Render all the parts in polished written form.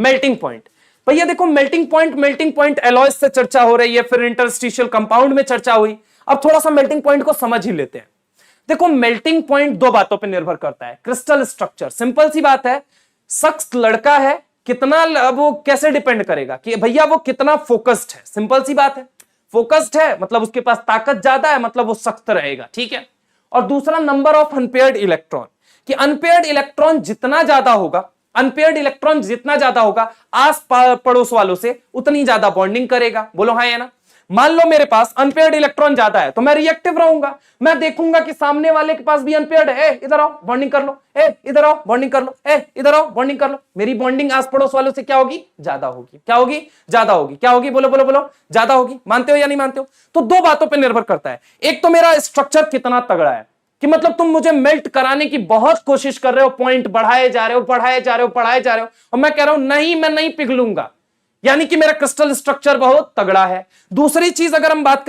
Melting point. भैया देखो melting point alloys से चर्चा हो रही है, फिर इंटरस्टिशियल कंपाउंड में चर्चा हुई। अब थोड़ा सा मेल्टिंग पॉइंट को समझ ही लेते हैं। देखो मेल्टिंग पॉइंट दो बातों पर निर्भर करता है। क्रिस्टल स्ट्रक्चर, सिंपल सी बात है, शख्स लड़का है कितना, वो कैसे डिपेंड करेगा कि भैया वो कितना फोकस्ड है। सिंपल सी बात है, फोकस्ड है मतलब उसके पास ताकत ज्यादा है, मतलब वो सख्त रहेगा, ठीक है। और दूसरा नंबर ऑफ अनपेयर्ड इलेक्ट्रॉन, कि अनपेयर्ड इलेक्ट्रॉन जितना ज्यादा होगा, अनपेयर्ड इलेक्ट्रॉन जितना ज्यादा होगा आस पड़ोस वालों से उतनी ज्यादा बॉन्डिंग करेगा। बोलो हाँ या ना। मान लो मेरे पास अनपेयर्ड इलेक्ट्रॉन ज्यादा है तो मैं रिएक्टिव रहूंगा, मैं देखूंगा कि सामने वाले के पास भी अनपेयर्ड है, इधर आओ बॉन्डिंग कर लो, इधर आओ बॉन्डिंग कर लो, इधर आओ बॉन्डिंग कर लो। मेरी बॉन्डिंग आस पड़ोस वालों से क्या होगी? ज्यादा होगी। क्या होगी? ज्यादा होगी। क्या होगी? बोलो बोलो बोलो, ज्यादा होगी। मानते हो या नहीं मानते हो? तो दो बातों पर निर्भर करता है। एक तो मेरा स्ट्रक्चर कितना तगड़ा है, कि मतलब तुम मुझे मेल्ट कराने की बहुत कोशिश कर रहे हो, पॉइंट बढ़ाए जा रहे हो, बढ़ाए जा रहे हो, बढ़ाए जा रहे हो, और मैं कह रहा हूं नहीं मैं नहीं पिघलूंगा, यानी कि मेरा क्रिस्टल स्ट्रक्चर बहुत तगड़ा है। दूसरी चीज अगर हम बात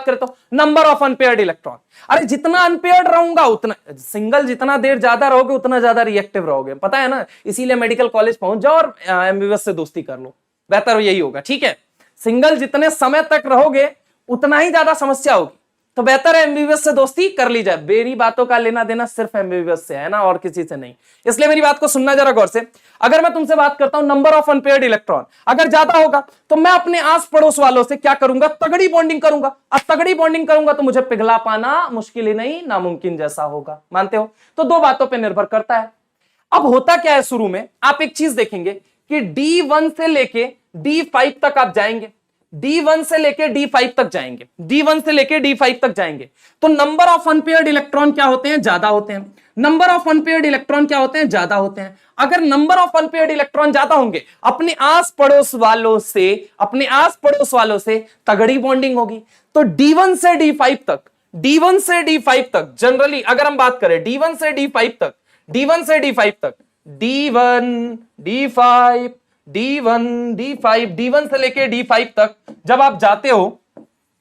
करें तो नंबर ऑफ अनपेयर्ड इलेक्ट्रॉन। अरे जितना अनपेयर्ड रहूंगा उतना, सिंगल जितना देर ज्यादा रहोगे उतना ज्यादा रिएक्टिव रहोगे, पता है ना। इसीलिए मेडिकल कॉलेज पहुंच जाओ और एमबीबीएस से दोस्ती कर लो, बेहतर यही होगा, ठीक है। सिंगल जितने समय तक रहोगे उतना ही ज्यादा समस्या होगी, तो बेहतर है एमबीबीएस से दोस्ती कर ली जाए। मेरी बातों का लेना देना सिर्फ एमबीबीएस से है ना, और किसी से नहीं। इसलिए मेरी बात को सुनना जरा गौर से। अगर मैं तुमसे बात करता हूं नंबर ऑफ अनपेयर्ड इलेक्ट्रॉन अगर ज्यादा होगा तो मैं अपने आस पड़ोस वालों से क्या करूंगा? तगड़ी बॉन्डिंग करूंगा। अब तगड़ी बॉन्डिंग करूंगा तो मुझे पिघला पाना मुश्किल ही नहीं नामुमकिन जैसा होगा। मानते हो? तो दो बातों पर निर्भर करता है। अब होता क्या है, शुरू में आप एक चीज देखेंगे कि D1 से लेके D5 तक आप जाएंगे, D1 से लेके D5 तक जाएंगे, D1 से लेके D5 तक जाएंगे, तो नंबर ऑफ अनपेयर्ड इलेक्ट्रॉन क्या होते हैं? ज्यादा होते हैं। नंबर ऑफ अनपेयर्ड इलेक्ट्रॉन क्या होते हैं? ज्यादा होते हैं। अगर नंबर ऑफ अनपेयर्ड इलेक्ट्रॉन ज्यादा होंगे, अपने आस पड़ोस वालों से तगड़ी बॉन्डिंग होगी। तो D1 से D5 तक जनरली अगर हम बात करें D1 से D5 तक, D1 से लेके D5 तक जब आप जाते हो,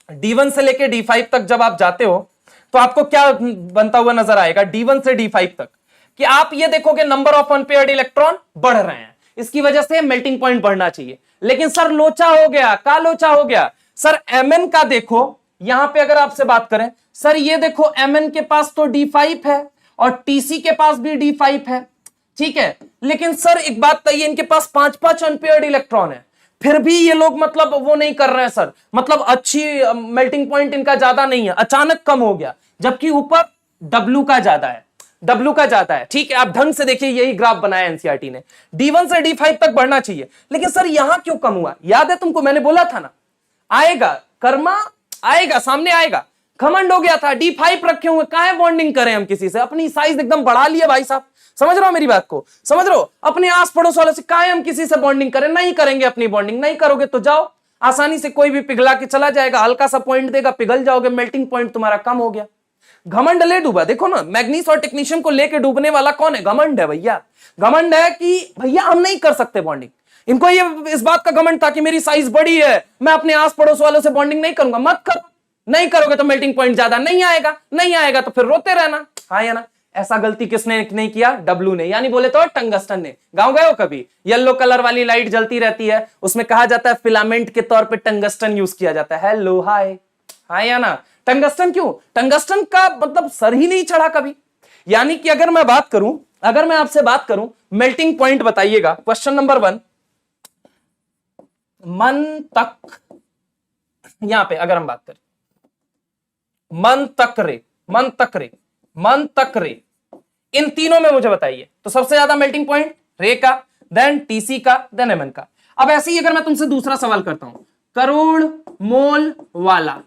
D1 से लेके D5 तक जब आप जाते हो तो आपको क्या बनता हुआ नजर आएगा? D1 से D5 तक कि आप ये देखोगे नंबर ऑफ अनपेयर्ड इलेक्ट्रॉन बढ़ रहे हैं, इसकी वजह से मेल्टिंग पॉइंट बढ़ना चाहिए। लेकिन सर लोचा हो गया, का लोचा हो गया? सर Mn का देखो, यहां पे अगर आपसे बात करें, सर ये देखो Mn के पास तो D5 है और TC के पास भी D5 है, ठीक है। लेकिन सर एक बात बताइए, इनके पास 5-5 अनपेयर्ड इलेक्ट्रॉन है, फिर भी ये लोग मतलब वो नहीं कर रहे हैं सर, मतलब अच्छी मेल्टिंग पॉइंट इनका ज्यादा नहीं है, अचानक कम हो गया, जबकि ऊपर W का ज्यादा है, ठीक है। आप ढंग से देखिए, यही ग्राफ बनाया एनसीईआरटी ने। D1 से D5 तक बढ़ना चाहिए, लेकिन सर यहां क्यों कम हुआ? याद है तुमको, मैंने बोला था ना, आएगा कर्मा, आएगा सामने आएगा। घमंड हो गया था, D5 रखे हुए, काहे बॉन्डिंग करें हम किसी से? अपनी साइज एकदम बढ़ा लिया भाई साहब, समझ रहे हो मेरी बात को? समझ रहे हो? अपने आस पड़ोस वालों से काहे हम किसी से बॉन्डिंग करें? नहीं करेंगे अपनी बॉन्डिंग, नहीं करोगे तो जाओ, आसानी से कोई भी पिघला के चला जाएगा, हल्का सा पॉइंट देगा, पिघल जाओगे, मेल्टिंग पॉइंट तुम्हारा कम हो गया। घमंड ले डूबा। देखो ना, मैग्नीस और टेक्नीशियम को लेके डूबने वाला कौन है? घमंड है भैया। घमंड है कि भैया हम नहीं कर सकते बॉन्डिंग। इनको ये इस बात का घमंड था कि मेरी साइज बड़ी है, मैं अपने आस पड़ोस वालों से बॉन्डिंग नहीं करूंगा। मत करो, नहीं करोगे तो मेल्टिंग पॉइंट ज्यादा नहीं आएगा तो फिर रोते रहना, हाँ या ना। ऐसा गलती किसने नहीं किया? W ने, यानी बोले तो टंगस्टन ने। गांव गए हो कभी? येलो कलर वाली लाइट जलती रहती है, उसमें कहा जाता है फिलामेंट के तौर पे टंगस्टन यूज किया जाता है। हेलो हाय, हाँ या ना। टंगस्टन क्यों? टंगस्टन का मतलब सर ही नहीं चढ़ा कभी। यानी कि अगर मैं आपसे बात करूं मेल्टिंग पॉइंट बताइएगा। क्वेश्चन नंबर 1, मन तक, यहां पे अगर हम बात करें मन तक रे, इन तीनों में मुझे बताइए तो सबसे ज्यादा मेल्टिंग पॉइंट रे का, देन टीसी का, देन एमएन का। अब ऐसे ही अगर मैं तुमसे दूसरा सवाल करता हूं, करोड़ मोल वाला,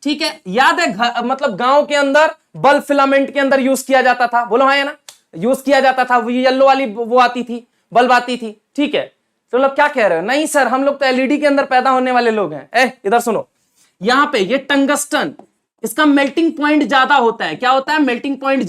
ठीक है, याद है मतलब गांव के अंदर बल्ब फिलामेंट के अंदर यूज किया जाता था, बोलो हाँ या ना, यूज किया जाता था, वो येलो वाली वो आती थी, बल्ब आती थी, ठीक है। तो लोग क्या कह रहे हो? नहीं सर, हम लोग तो एलईडी के अंदर पैदा होने वाले लोग हैं। इधर सुनो, यहां पे ये टंगस्टन, इसका मेल्टिंग पॉइंट ज्यादा होता है। क्या होता है? मेल्टिंग पॉइंट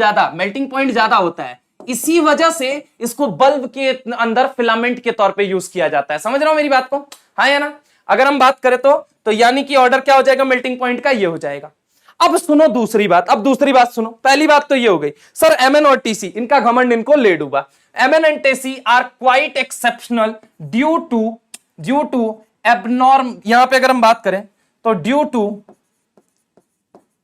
ज्यादा होता है। इसी वजह से इसको बल्ब के अंदर फिलामेंट के तौर पे यूज किया जाता है। समझ रहे हो मेरी बात को? हाँ या ना। अगर हम बात करें तो यानी कि ऑर्डर क्या हो जाएगा मेल्टिंग पॉइंट का? ये हो जाएगा। अब सुनो दूसरी बात, अब दूसरी बात सुनो। पहली बात तो ये हो गई सर Mn और Tc इनका घमंड इनको ले डूबा। Mn and Tc are quite exceptional due to एबनॉर्म, यहां पे अगर हम बात करें तो due to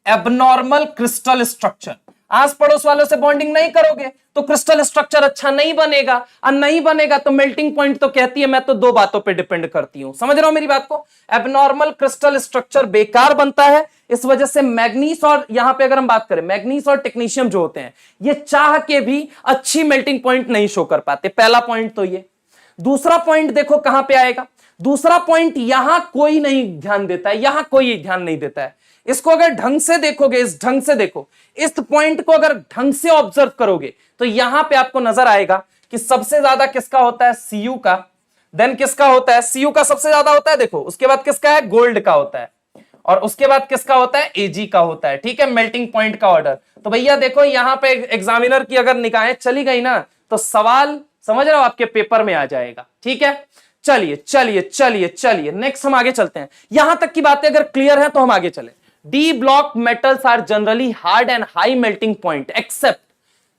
abnormal crystal structure. आस पड़ोस वालों से बॉन्डिंग नहीं करोगे तो क्रिस्टल स्ट्रक्चर अच्छा नहीं बनेगा, और नहीं बनेगा तो मेल्टिंग पॉइंट तो कहती है मैं तो दो बातों पे डिपेंड करती हूं। समझ रहे हो मेरी बात को? एबनॉर्मल क्रिस्टल स्ट्रक्चर बेकार बनता है, इस वजह से मैग्नीज और यहां पे अगर हम बात करें मैग्नीज और टेक्नीशियम जो होते हैं ये चाह के भी अच्छी मेल्टिंग पॉइंट नहीं शो कर पाते। पहला पॉइंट तो ये। दूसरा पॉइंट देखो कहां पे आएगा। दूसरा पॉइंट यहां कोई नहीं ध्यान देता है, यहां कोई ध्यान नहीं देता है। इसको अगर ढंग से देखोगे, इस ढंग से देखो, इस पॉइंट को अगर ढंग से ऑब्जर्व करोगे तो यहां पे आपको नजर आएगा कि सबसे ज्यादा किसका होता है, Cu का, देन किसका होता है, Cu का सबसे ज्यादा होता है देखो, उसके बाद किसका है, गोल्ड का होता है, और उसके बाद किसका होता है, Ag का होता है। ठीक है, मेल्टिंग पॉइंट का ऑर्डर। तो भैया देखो यहां पे एग्जामिनर की अगर निगाहें चली गई ना तो सवाल समझ रहे हो आपके पेपर में आ जाएगा। ठीक है, चलिए चलिए चलिए चलिए नेक्स्ट हम आगे चलते हैं। यहां तक की बातें अगर क्लियर है तो हम आगे चले। D block metals are generally hard and high melting point except,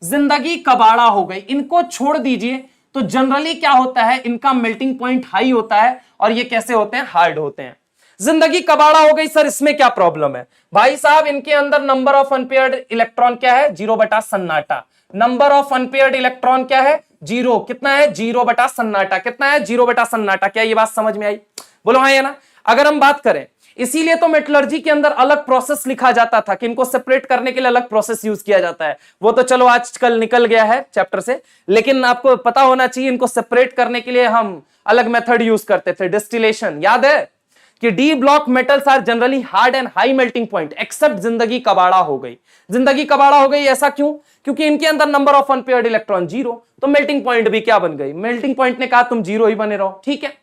जिंदगी कबाड़ा हो गई, इनको छोड़ दीजिए तो जनरली क्या होता है, इनका मेल्टिंग पॉइंट हाई होता है और ये कैसे होते हैं, हार्ड होते हैं। जिंदगी कबाड़ा हो गई सर, इसमें क्या प्रॉब्लम है भाई साहब? इनके अंदर नंबर ऑफ अनपेयर्ड इलेक्ट्रॉन क्या है, 0 बटा सन्नाटा। नंबर ऑफ अनपेयर्ड इलेक्ट्रॉन क्या है, 0। कितना है, 0 बटा सन्नाटा। कितना है, 0 बटा सन्नाटा। क्या ये बात समझ में आई? बोलो हाँ या ना। अगर हम बात करें, इसीलिए तो मेटलर्जी के अंदर अलग प्रोसेस लिखा जाता था कि इनको सेपरेट करने के लिए अलग प्रोसेस यूज किया जाता है। वो तो चलो आजकल निकल गया है चैप्टर से, लेकिन आपको पता होना चाहिए इनको सेपरेट करने के लिए हम अलग मेथड यूज करते थे, डिस्टिलेशन। याद है कि D block metals are generally hard and high melting point except जिंदगी कबाड़ा हो गई। जिंदगी कबाड़ा हो गई ऐसा क्यों? क्योंकि इनके अंदर नंबर ऑफ अनपेयर्ड इलेक्ट्रॉन 0, तो मेल्टिंग पॉइंट भी क्या बन गई, मेल्टिंग पॉइंट ने कहा तुम 0 ही बने रहो। ठीक है,